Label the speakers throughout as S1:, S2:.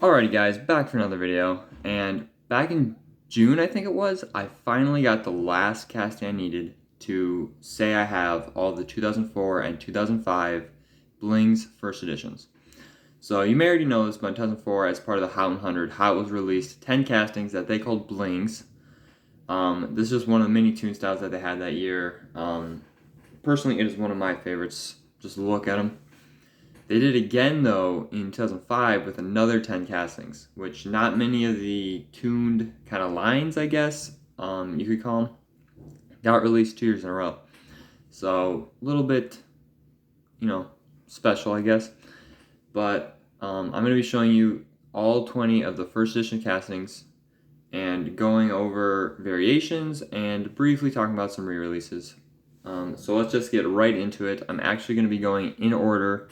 S1: Alrighty guys, back for another video, and back in June I think it was, I finally got the last casting I needed to say I have all the 2004 and 2005 Blings first editions. So you may already know this, but in 2004 as part of the Hot 100, Hot was released 10 castings that they called Blings. This is just one of the many toon styles that they had that year. Personally, it is one of my favorites. Just look at them. They did again, though, in 2005 with another 10 castings, which not many of the tooned kind of lines, I guess, you could call them, got released 2 years in a row. So, a little bit, special, I guess. But I'm going to be showing you all 20 of the first edition castings and going over variations and briefly talking about some re-releases. So let's just get right into it. I'm actually going to be going in order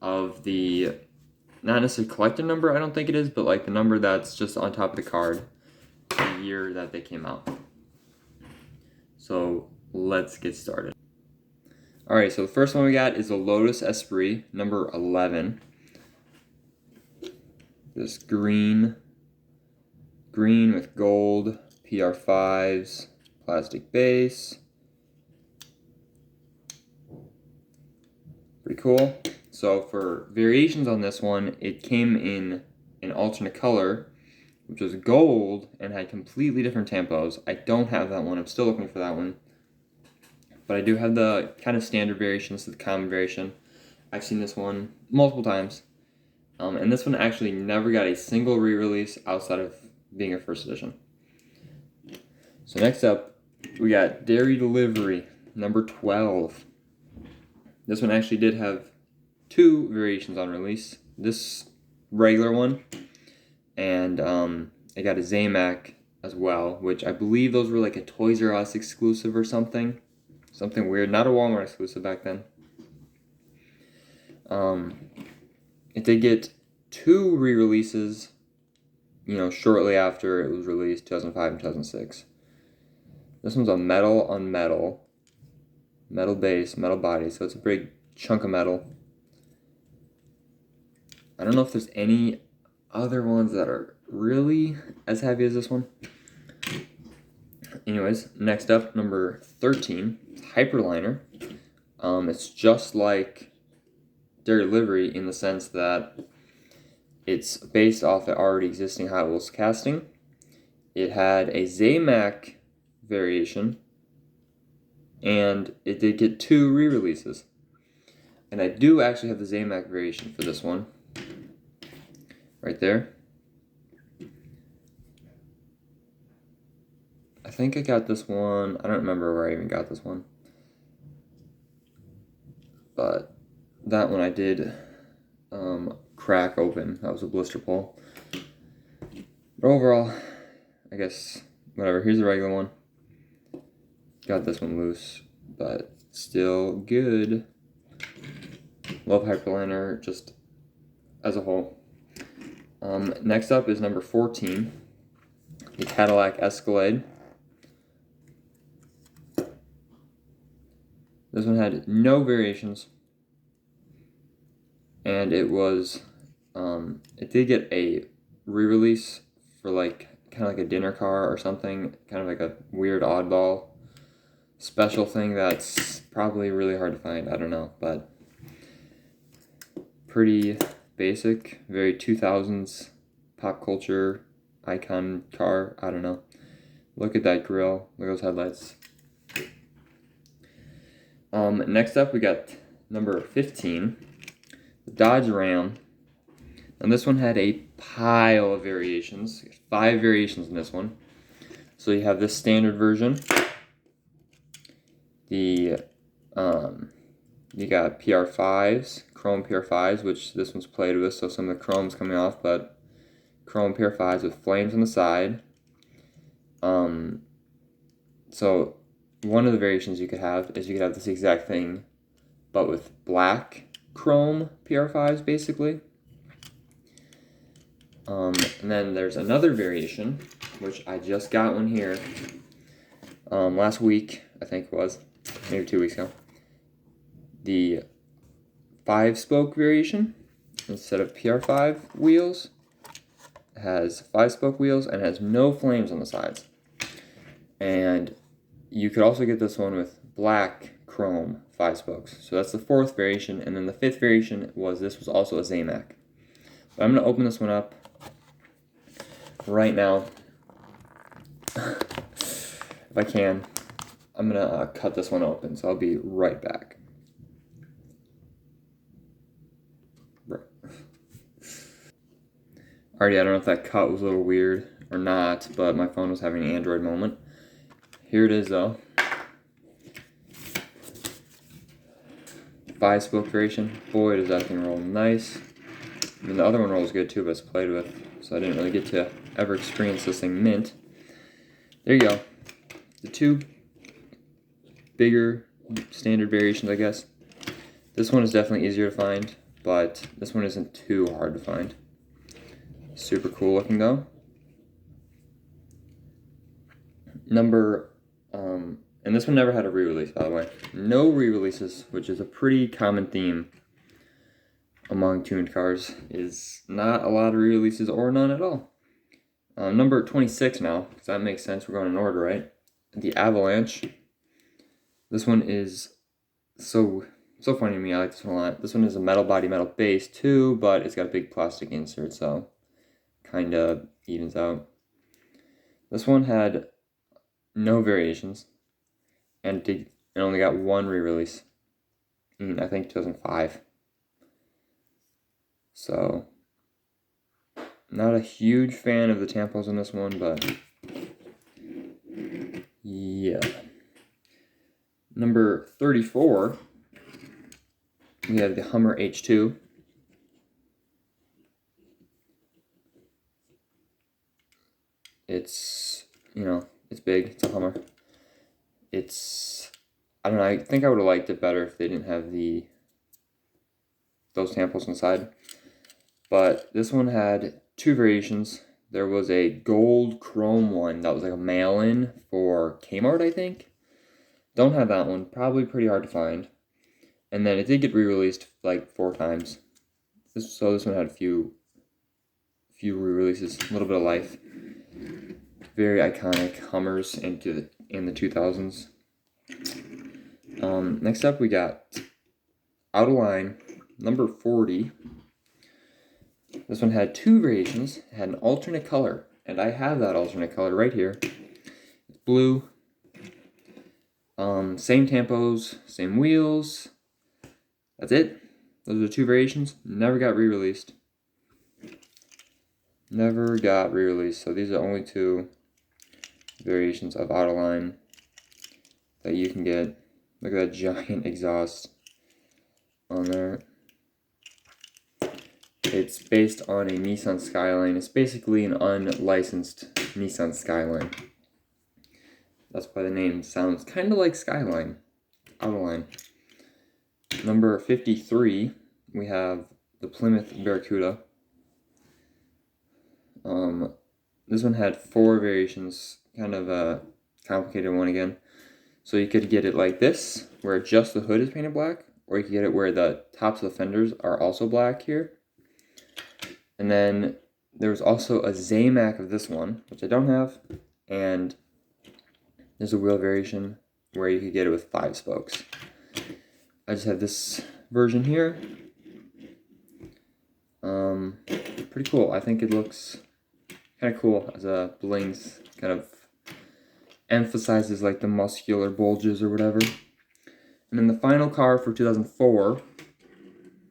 S1: of the, not necessarily collector number, I don't think it is, but like the number that's just on top of the card, the year that they came out. So let's get started. Alright, so the first one we got is the Lotus Esprit, number 11. This green with gold, PR5s, plastic base. Pretty cool. So for variations on this one, it came in an alternate color, which was gold and had completely different tempos. I don't have that one. I'm still looking for that one. But I do have the kind of standard variations, the common variation. I've seen this one multiple times. And this one actually never got a single re-release outside of being a first edition. So next up, we got Dairy Delivery, number 12. This one actually did have 2 variations on release. This regular one, and I got a Zamac as well, which I believe those were like a Toys R Us exclusive or something. Something weird, not a Walmart exclusive back then. It did get 2 re-releases, shortly after it was released, 2005 and 2006. This one's a metal on metal base, metal body, so it's a big chunk of metal. I don't know if there's any other ones that are really as heavy as this one. Anyways, next up, number 13, Hyperliner. It's just like Dairy Delivery in the sense that it's based off an already existing Hot Wheels casting. It had a Zamac variation, and it did get 2 re-releases. And I do actually have the Zamac variation for this one. Right there. I think I got this one. I don't remember where I even got this one. But that one I did crack open. That was a blister pull. But overall, I guess, whatever. Here's the regular one. Got this one loose, but still good. Love Hyperliner just as a whole. Next up is number 14, the Cadillac Escalade. This one had no variations, and it was, it did get a re-release for like, kind of like a dinner car or something, kind of like a weird oddball special thing that's probably really hard to find, I don't know, but pretty basic, very 2000s pop culture icon car, I don't know. Look at that grill, look at those headlights. Next up we got number 15, the Dodge Ram. And this one had a pile of variations, 5 variations in this one. So you have this standard version. You got PR5s, chrome PR5s, which this one's played with, so some of the chrome's coming off, but chrome PR5s with flames on the side. So one of the variations you could have is you could have this exact thing, but with black chrome PR5s, basically. And then there's another variation, which I just got one here last week, I think it was, maybe 2 weeks ago. The 5-spoke variation, instead of PR5 wheels, has 5-spoke wheels and has no flames on the sides. And you could also get this one with black chrome 5 spokes. So that's the 4th variation, and then the 5th variation was this was also a Zamac. But I'm going to open this one up right now. If I can. I'm going to cut this one open, so I'll be right back. Alrighty, I don't know if that cut was a little weird or not, but my phone was having an Android moment. Here it is though. 5-spoke variation. Boy, does that thing roll nice. I mean, the other one rolls good too, but it's played with, so I didn't really get to ever experience this thing mint. There you go. The 2 bigger standard variations, I guess. This one is definitely easier to find, but this one isn't too hard to find. Super cool looking though. And this one never had a re-release, by the way. No re-releases, which is a pretty common theme among tuned cars, is not a lot of re-releases or none at all. Number 26 now, because that makes sense, we're going in order, right? The Avalanche. This one is so funny to me, I like this one a lot. This one is a metal body, metal base too, but it's got a big plastic insert, so kind of evens out. This one had no variations, and it only got 1 re-release in, I think, 2005. So, not a huge fan of the tampos in this one, but yeah. Number 34, we have the Hummer H2. It's, it's big, it's a Hummer. I don't know, I think I would have liked it better if they didn't have those tampos inside. But this one had 2 variations. There was a gold chrome one that was like a mail-in for Kmart, I think. Don't have that one, probably pretty hard to find. And then it did get re-released like 4 times. So this one had a few re-releases, a little bit of life. Very iconic Hummers in the 2000s. Next up we got Out of Line, number 40. This one had 2 variations. It had an alternate color, and I have that alternate color right here. It's blue. Same tampos, same wheels. That's it. Those are the 2 variations. Never got re-released. Never got re-released. So these are only 2 variations of Out of Line that you can get. Look at that giant exhaust on there. It's based on a Nissan Skyline. It's basically an unlicensed Nissan Skyline. That's why the name sounds kind of like Skyline. Out of Line. Number 53, we have the Plymouth Barracuda. This one had 4 variations, kind of a complicated one again. So you could get it like this, where just the hood is painted black, or you could get it where the tops of the fenders are also black here. And then there was also a Zamac of this one, which I don't have, and there's a wheel variation where you could get it with 5 spokes. I just have this version here. Pretty cool. I think it looks kind of cool as a Blings, kind of emphasizes like the muscular bulges or whatever. And then the final car for 2004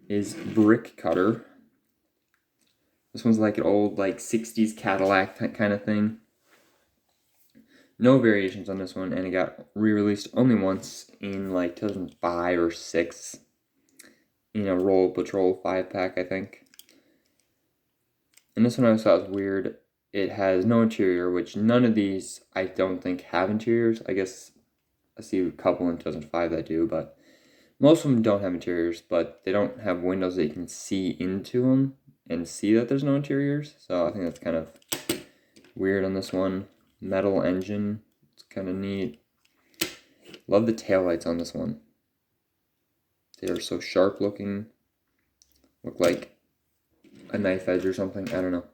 S1: is Brick Cutter. This one's like an old like 60s Cadillac kind of thing. No variations on this one, and it got re-released only once in like 2005 or 6 in a Roll Patrol 5-pack, I think. And this one I thought was weird. It has no interior, which none of these I don't think have interiors. I guess I see a couple in 2005 that do, but most of them don't have interiors, but they don't have windows that you can see into them and see that there's no interiors. So I think that's kind of weird on this one. Metal engine, it's kind of neat. Love the taillights on this one. They are so sharp looking. Look like a knife edge or something, I don't know.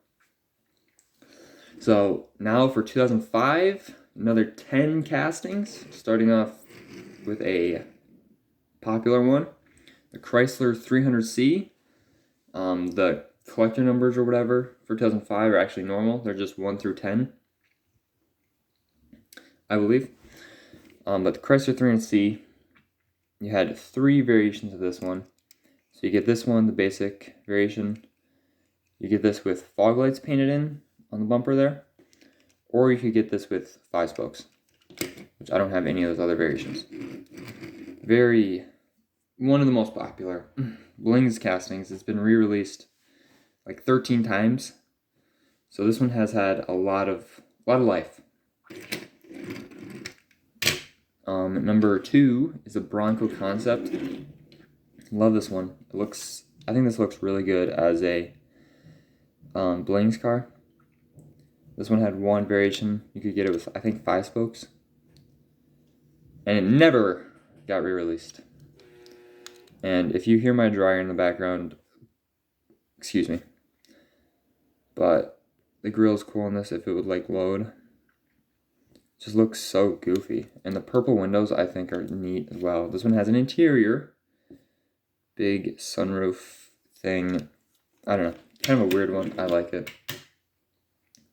S1: So now for 2005, another 10 castings, starting off with a popular one, the Chrysler 300C. The collector numbers or whatever for 2005 are actually normal. They're just 1 through 10, I believe. But the Chrysler 300C, you had 3 variations of this one. So you get this one, the basic variation. You get this with fog lights painted in on the bumper there. Or you could get this with 5 spokes, which I don't have any of those other variations. One of the most popular. Blings castings. It's been re-released like 13 times. So this one has had a lot of life. Number 2 is a Bronco concept. Love this one. I think this looks really good as a Blings car. This one had 1 variation. You could get it with, I think, 5 spokes. And it never got re-released. And if you hear my dryer in the background, excuse me. But the grill's cool on this if it would like load. Just looks so goofy. And the purple windows I think are neat as well. This one has an interior. Big sunroof thing. I don't know. Kind of a weird one. I like it.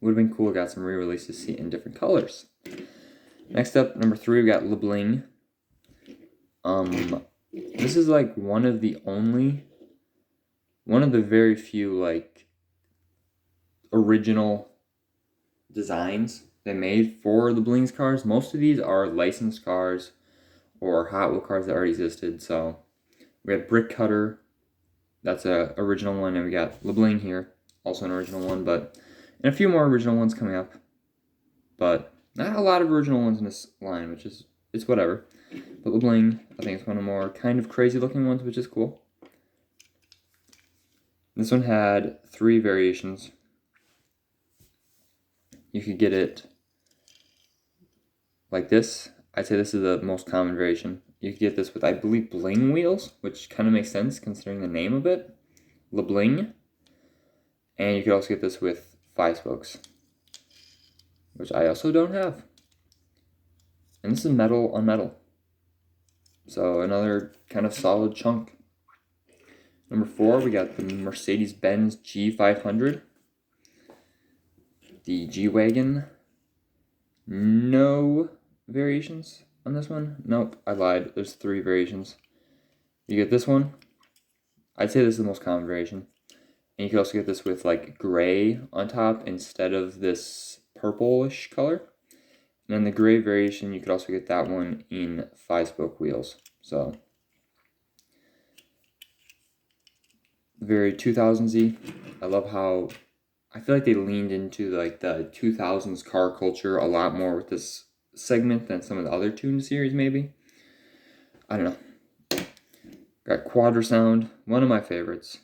S1: Would have been cool. Got some re-releases to see in different colors. Next up, number 3, we got Le Bling. This is like one of the very few like original designs they made for the Blings cars. Most of these are licensed cars or Hot Wheel cars that already existed. So we have Brick Cutter, that's a original one, and we got Le Bling here, also an original one, and a few more original ones coming up. But not a lot of original ones in this line, which is, it's whatever. But Le Bling, I think it's one of the more kind of crazy looking ones, which is cool. This one had 3 variations. You could get it like this. I'd say this is the most common variation. You could get this with, I believe, bling wheels, which kind of makes sense considering the name of it. Le Bling. And you could also get this with 5 spokes, which I also don't have. And this is metal on metal. So another kind of solid chunk. Number 4, we got the Mercedes-Benz G500. The G-Wagon. No variations on this one. Nope, I lied. There's 3 variations. You get this one. I'd say this is the most common variation. And you can also get this with like gray on top instead of this purplish color. And then the gray variation, you could also get that one in 5-spoke wheels. So very 2000s-y. I love how I feel like they leaned into like the 2000s car culture a lot more with this segment than some of the other Tooned series maybe. I don't know. Got Quadrasound, one of my favorites.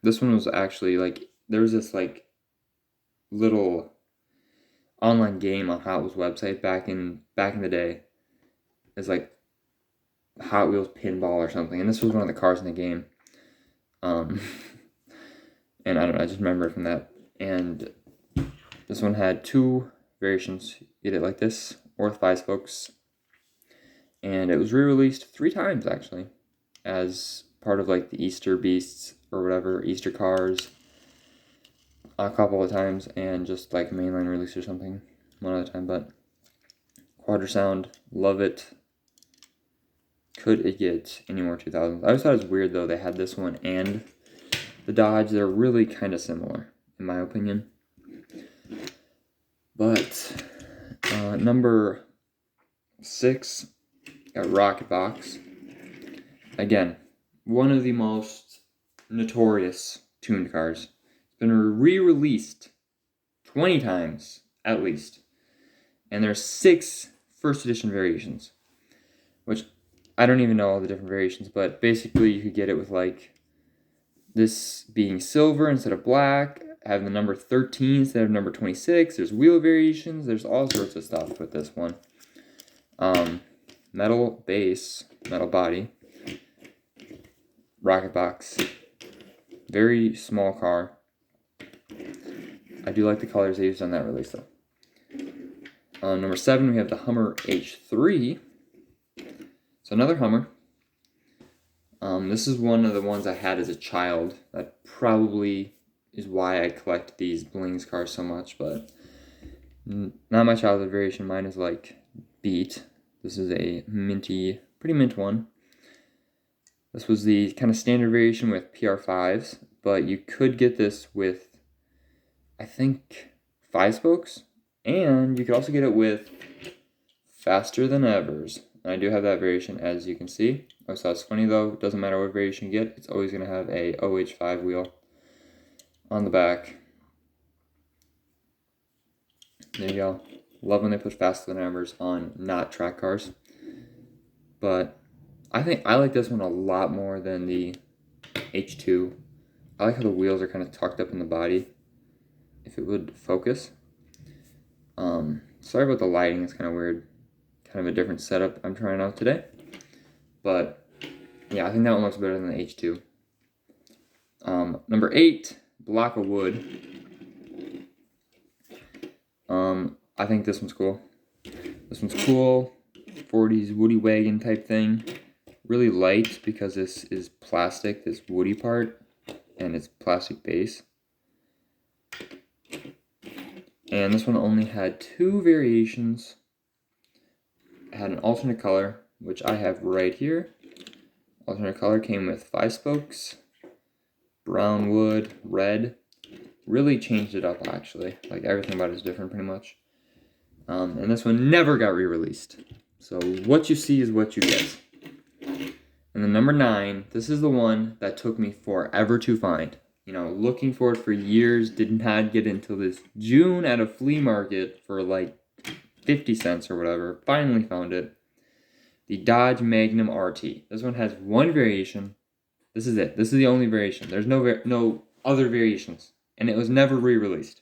S1: This one was actually like, there was this like little online game on Hot Wheels website back in the day. It's like Hot Wheels Pinball or something, and this was one of the cars in the game. And I don't know, I just remember it from that. And this one had 2 variations. You get it like this, or with 5 spokes. And it was re-released 3 times, actually, as part of, like, the Easter Beasts, or whatever, Easter Cars, a couple of times, and just, like, mainline release or something, one other time, but Quadrasound, love it. Could it get any more 2000s? I always thought it was weird, though, they had this one and the Dodge. They're really kind of similar, in my opinion. But number 6, got Rocket Box. Again, one of the most notorious tuned cars. It's been re-released 20 times, at least. And there's 6 first edition variations, which I don't even know all the different variations, but basically you could get it with like this being silver instead of black, having the number 13 instead of number 26. There's wheel variations. There's all sorts of stuff with this one. Metal base, metal body, rocket box. Very small car. I do like the colors they used on that release, though. Number 7, we have the Hummer H3. So another Hummer. This is one of the ones I had as a child. That probably is why I collect these Blings cars so much, but not my childhood variation. Mine is like Beat. This is a minty, pretty mint one. This was the kind of standard variation with PR5s, but you could get this with, I think, 5 spokes, and you could also get it with Faster Than Evers. And I do have that variation, as you can see. Oh, so it's funny though, it doesn't matter what variation you get, it's always going to have a OH5 wheel on the back. There you go. Love when they put Faster Than Evers on not track cars. But I think I like this one a lot more than the H2. I like how the wheels are kind of tucked up in the body. If it would focus. Sorry about the lighting, it's kind of weird. Kind of a different setup I'm trying out today. But yeah, I think that one looks better than the H2. Number 8, Block of Wood. I think this one's cool. This one's cool. 40s woody wagon type thing. Really light because this is plastic, this woody part, and it's plastic base. And this one only had 2 variations. It had an alternate color, which I have right here. Alternate color came with 5 spokes, brown wood, red. Really changed it up, actually. Like, everything about it is different, pretty much. And this one never got re-released. So what you see is what you get. And then number 9, this is the one that took me forever to find. You know, looking for it for years, did not get until this June at a flea market for like 50 cents or whatever. Finally found it. The Dodge Magnum RT. This one has 1 variation. This is it. This is the only variation. There's no other variations. And it was never re-released.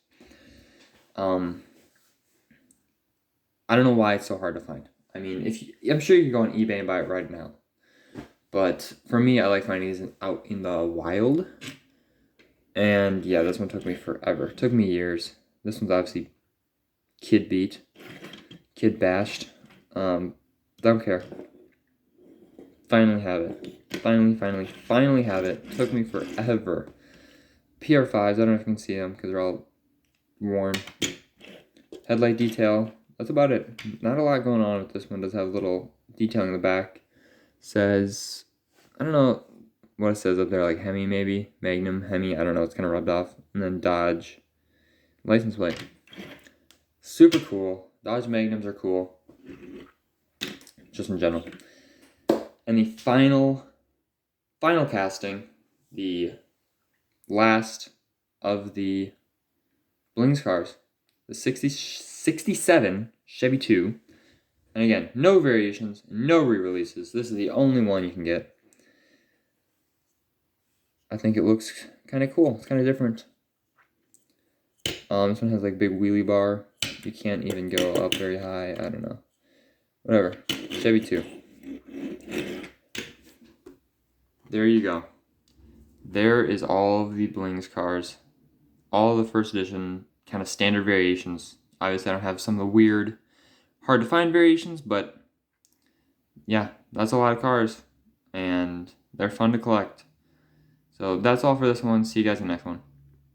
S1: I don't know why it's so hard to find. I mean, I'm sure you can go on eBay and buy it right now. But for me, I like finding these out in the wild. And yeah, this one took me forever. It took me years. This one's obviously kid beat. Kid bashed. Don't care. Finally have it. Finally have it. Took me forever. PR5s, I don't know if you can see them because they're all worn. Headlight detail. That's about it. Not a lot going on with this one. It does have a little detailing in the back. Says, I don't know what it says up there, like Hemi maybe. Magnum, Hemi, I don't know. It's kind of rubbed off. And then Dodge. License plate. Super cool. Dodge Magnums are cool. Just in general. And the final casting, the last of the Blings cars, the 67 Chevy 2. And again, no variations, no re-releases. This is the only one you can get. I think it looks kind of cool. It's kind of different. This one has like big wheelie bar. You can't even go up very high. I don't know. Whatever. Chevy 2. There you go. There is all of the Blings cars. All the first edition kind of standard variations. Obviously, I don't have some of the weird, hard to find variations, but yeah, that's a lot of cars. And they're fun to collect. So that's all for this one. See you guys in the next one.